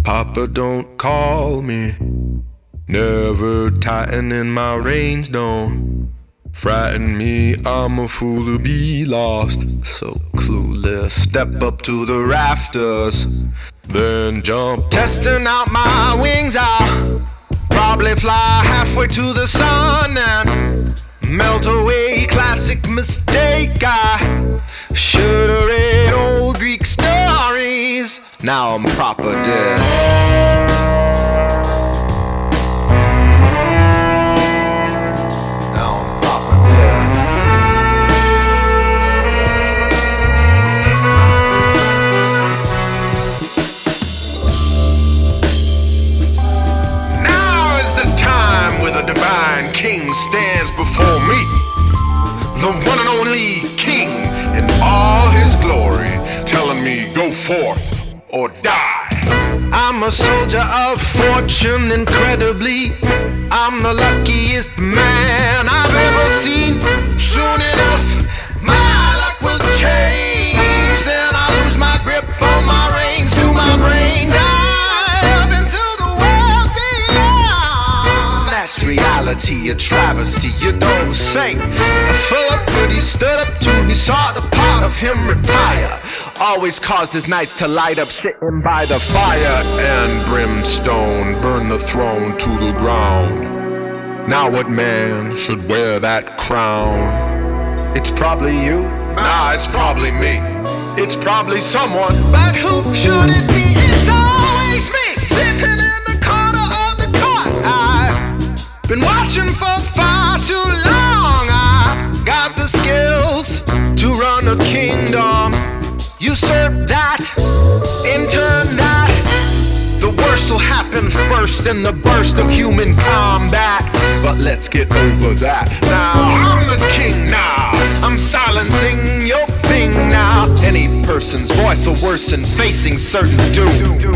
Papa, don't call me. Never tightening my reins, don't frighten me. I'm a fool to be lost, so clueless. Step up to the rafters, then jump. Testing out my wings, I'll probably fly halfway to the sun and melt away. Classic mistake, I should've read old Greek stories. Now I'm proper dead. Now I'm proper dead. Now is the time where the divine king stands before me, the one and only king in all his glory, telling me go forth or die. I'm a soldier of fortune, incredibly. I'm the luckiest man I've ever seen. Soon enough, my luck will change. Then I lose my grip on my reins to my brain. Dive into the world beyond. That's reality, a travesty, you don't say. A full of good he stood up to, he saw the part of him retire. Always caused his nights to light up, sitting by the fire and brimstone, burn the throne to the ground. Now what man should wear that crown? It's probably you. Nah, it's probably me. It's probably someone, but who should it be? It's always me, sitting in the corner of the court. I've been watching for far too long. I got the skills to run a kingdom. Usurp that, in turn that. The worst will happen first in the burst of human combat. But let's get over that. Now I'm the king now. I'm silencing your thing now. Any person's voice will worsen facing certain doom.